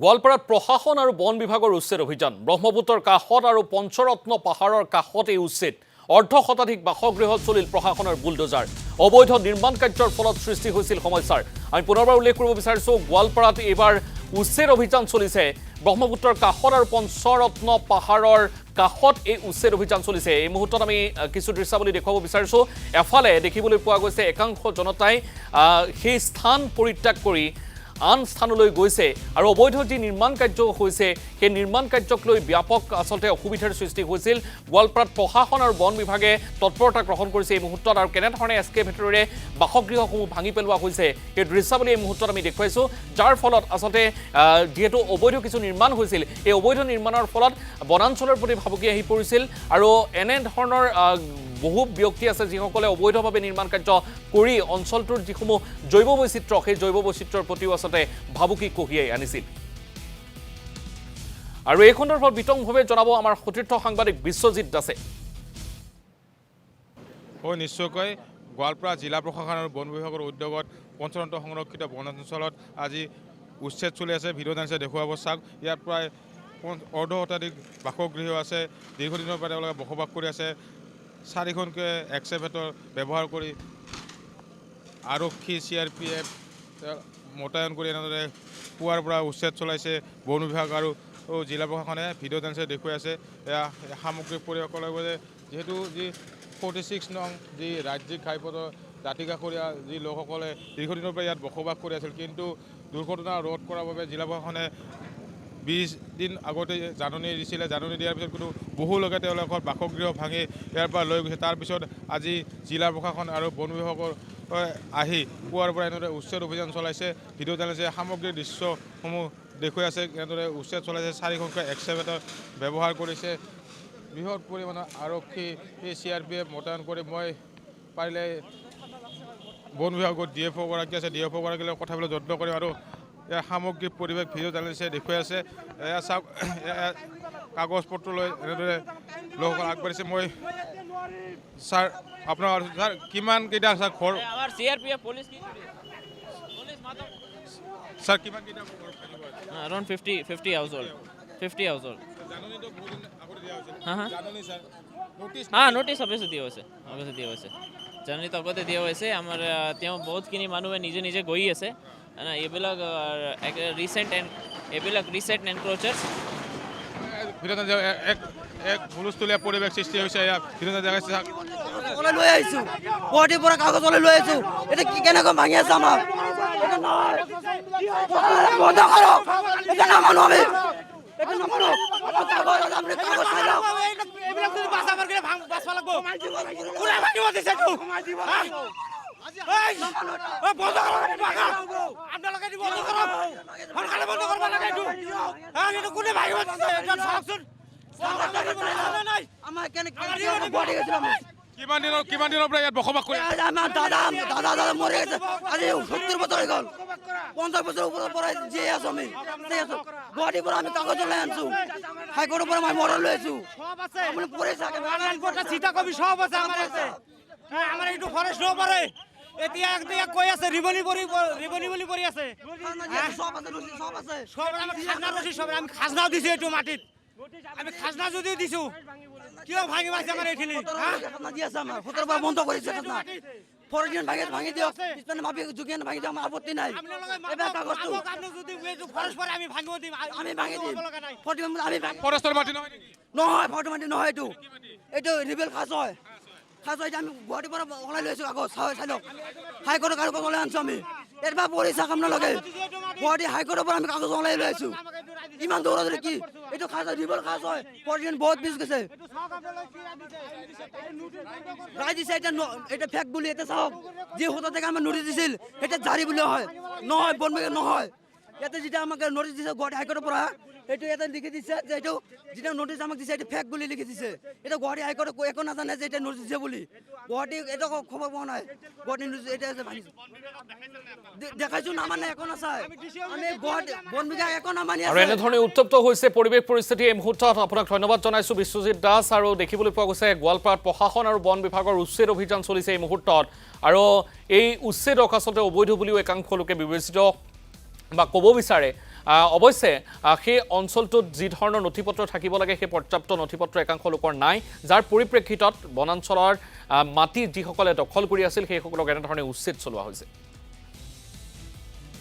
গোৱালপাৰাত প্ৰশাসন আৰু বন বিভাগৰ উচ্ছেদ অভিযান ব্ৰহ্মপুত্ৰৰ কাষত আৰু পঞ্চৰত্ন পাহাৰৰ কাষত এই উচ্ছেদ অৰ্ধ শতাধিক বাসগৃহত চলিল প্ৰশাসনৰ বুলডোজাৰ অবৈধ নিৰ্মাণ কাৰ্যৰ ফলত সৃষ্টি হৈছিল সমস্যাৰ আমি পুনৰবাৰ উল্লেখ কৰিব বিচাৰিছো গোৱালপাৰাত এইবাৰ উচ্ছেদ অভিযান চলিছে ব্ৰহ্মপুত্ৰৰ কাষত আৰু পঞ্চৰত্ন পাহাৰৰ কাষত এই উচ্ছেদ অভিযান চলিছে এই মুহূৰ্তত আমি কিছু দৃশ্যাৱলী দেখুৱাব বিচাৰিছো এফালে দেখিবলৈ পোৱা গৈছে একাংশ জনতাই সেই স্থান পৰিত্যাগ কৰি আন স্থানলৈ গৈছে আৰু অবৈধ যি নিৰ্মাণ কাৰ্য হৈছে সেই নিৰ্মাণ কাৰ্যক লৈ ব্যাপক আসলতে অসুবিধাৰ সৃষ্টি হৈছিল গোৱালপাৰাত প্ৰশাসন আৰু বন বিভাগে তৎপৰতা গ্ৰহণ কৰিছে এই মুহূৰ্তত আৰু কেনেধৰণে এস্কেভেটৰে বাসগৃহসমূহ ভাঙি পেলোৱা হৈছে এই দৃশ্যাৱলী এই মুহূৰ্তত আমি দেখুৱাইছো যাৰ ফলত আসলতে যেহেতু অবৈধ কিছু নিৰ্মাণ হৈছিল এই অবৈধ নিৰ্মাণৰ ফলত বনাঞ্চলৰ প্ৰতি ভাবুকি আহি পৰিছিল আৰু এনে ধৰণৰ বহু ব্যক্তি আছে যিসকলে অবৈধভাৱে নিৰ্মাণ কাৰ্য কৰি অঞ্চলটোৰ যিসমূহ জৈৱ বৈচিত্ৰ্য সেই জৈৱ বৈচিত্ৰ্যৰ প্ৰতিও আসলতে ভাবুকি কঢ়িয়াই আনিছিল আৰু এই সন্দৰ্ভত বিতংভাৱে জনাব আমাৰ সতীৰ্থ সাংবাদিক বিশ্বজিৎ দাসে নিশ্চয়কৈ গোৱালপাৰা জিলা প্ৰশাসন আৰু বন বিভাগৰ উদ্যোগত পঞ্চৰত্ন সংৰক্ষিত বনাঞ্চলত আজি উচ্ছেদ চলি আছে ভিডিঅ' জানিছে দেখুৱাব চাওক ইয়াত প্ৰায় অৰ্ধ শতাধিক বাসগৃহ আছে দীৰ্ঘদিনৰ পৰা তেওঁলোকে বসবাস কৰি আছে 4খনকৈ এক্সেভেটৰ ব্যৱহাৰ কৰি আৰক্ষী CRPF মোতায়েন কৰি এনেদৰে পুৱাৰ পৰা উচ্ছেদ চলাইছে বন বিভাগ আৰু জিলা প্ৰশাসনে ভিডিঅ' জানিছে দেখুৱাই আছে এয়া সামগ্ৰিক পৰিৱেশৰ বাবে যিহেতু যি 46 নং যি ৰাজ্যিক ঘাইপথৰ দাঁতিকাষৰীয়া যি লোকসকলে দীৰ্ঘদিনৰ পৰা ইয়াত বসবাস কৰি আছিল কিন্তু দুৰ্ঘটনা ৰোধ কৰাৰ বাবে জিলা প্ৰশাসনে 20 দিন আগতে জাননী দিছিলে জাননী দিয়াৰ পিছত কিন্তু বহু লোকে তেওঁলোকৰ বাসগৃহ ভাঙি ইয়াৰ পৰা লৈ গৈছে তাৰপিছত আজি জিলা প্ৰশাসন আৰু বন বিভাগৰ আহি পুৱাৰ পৰা এনেদৰে উচ্ছেদ অভিযান চলাইছে ভিডিঅ' জানিছে সামগ্ৰিক দৃশ্যসমূহ দেখুৱাই আছে এনেদৰে উচ্ছেদ চলাইছে 4খনকৈ এক্সেভেটৰ ব্যৱহাৰ কৰিছে বৃহৎ পৰিমাণৰ আৰক্ষী CRPF মোতায়েন কৰি মই পাৰিলে বন বিভাগৰ DFO গৰাকী আছে DFO গৰাকীৰ লগত কথা পাতিবলৈ যত্ন কৰিম আৰু ইয়াৰ সামগ্ৰিক পৰিৱেশ ভিডিঅ' জানিছে দেখুৱাই আছে এয়া চাওক কাগজ পত্ৰ লৈ এনেদৰে লোকসকল আগবাঢ়িছে মই ছাৰ আপোনাৰ ছাৰ কিমান কেইটা ছাৰ ঘৰ আমাৰ CRPF পুলিচ ছাৰ কিমান কেইটা ঘৰ around 50 household 50 household জাননীটো বহুত দিন আগতে দিয়া হৈছিল হা জাননী ছাৰ নোটিছ নোটিছ অৱশ্যে দিয়া হৈছে জাননীটো আগতে দিয়া হৈছে আমাৰ তেওঁ বহুতখিনি মানুহে নিজে নিজে গৈ আছে এইবিলাক ৰিচেণ্ট এনক্ৰ'চাৰ্ছ এক হুলস্থুলীয়া পৰিৱেশ সৃষ্টি হৈছে বিভিন্ন জেগাত লৈ আহিছো গুৱাহাটীৰ পৰা কাগজ লৈ আহিছো এটা কি কেনেকৈ ভাঙি আছে আমাক কিমান দিনৰ পৰা ইয়াত বসবাস কৰি আমাৰ দাদা মৰি আছে আজি 70 বছৰ হৈ গ'ল 50 বছৰৰ ওপৰৰ পৰা জীয়াই আছো আমি গুৱাহাটীৰ পৰা আমি কাগজ লৈ আনিছো হাইকোৰ্টৰ পৰা মই মৰল লৈ আহিছো আপুনি পঢ়ি চিটাকবি সব আছে আমাৰ এইটো ফৰেষ্ট নপৰে এতিয়া কৈ আছে ৰিবনি বুলি পৰি আছে সব আমাৰ খাজনা ৰচি সব আমি খাজনাও দিছো এইটো মাটিত আমি খাজনা যদিও দিছো কিয় ভাঙি মাৰিছে আমাৰ এইখিনি বন্ধ কৰিছে ফৰেষ্ট ভাঙি দিয়ক পিছপানে মাপি জুগিয়ান ভাঙি দিয়ক আমাৰ আপত্তি নাই আমি ভাঙিব দিম আমি ভাঙি দিম ফৰেষ্টৰ মাটি নহয় নেকি নহয় ফটো মাটি নহয় এইটো ৰিবেল খাজ হয় এতিয়া আমি গুৱাহাটীৰ পৰা ওলাই লৈ আছো আগত চাই লওক হাইকোৰ্টৰ কাগজ ওলাই আনিছো আমি এবাৰ পঢ়ি চাওক আপোনালোকে গুৱাহাটী হাইকোৰ্টৰ পৰা আমি কাগজ ওলাই লৈ আছো ইমান দৌৰা কি এইটো খাজ ৰিবেল খাজ হয় পৰ্যটন বহুত পিছ গৈছে ৰাইজ দিছে এটা ফেক বুলি এটা চাওক যি হতা থেকে আমাৰ নোটিছ দিছিল এটা জাৰি বুলি হয় নহয় বনবে নহয় ইয়াতে যেতিয়া আমাক নোটিছ দিছে গুৱাহাটী হাইকোৰ্টৰ পৰা এইটো এটা লিখি দিছে যে এইটো যেটা নোটিছ আমাক দিছে এটা ফেক বুলি লিখি দিছে এটা গুৱাহাটী হাইকোৰ্টে একো নাজানে যে এটা নোটিছ দিছে বুলি গুৱাহাটী এটা খবৰ পোৱা নাই গুৱাহাটী নোটিছ এটা দেখাইছো নামানে একো নাচায় আমি গুৱাহাটী বন বিভাগ একো নামানি আৰু এনেধৰণে উত্তপ্ত হৈছে পৰিৱেশ পৰিস্থিতি এই মুহূৰ্তত আপোনাক ধন্যবাদ জনাইছো বিশ্বজিৎ দাস আৰু দেখিবলৈ পোৱা গৈছে গোৱালপাৰাত প্ৰশাসন আৰু বন বিভাগৰ উচ্ছেদ অভিযান চলিছে এই মুহূৰ্তত আৰু এই উচ্ছেদক আচলতে অবৈধ বুলিও একাংশ লোকে বিবেচিত বা ক'ব বিচাৰে অৱশ্যে সেই অঞ্চলটোত যি ধৰণৰ নথিপত্ৰ থাকিব লাগে সেই পৰ্যাপ্ত নথিপত্ৰ একাংশ লোকৰ নাই, যাৰ পৰিপ্ৰেক্ষিতত বনাঞ্চলৰ মাটি যিসকলে দখল কৰি আছিল সেইসকলক এনেধৰণে উচ্ছেদ চলোৱা হৈছে।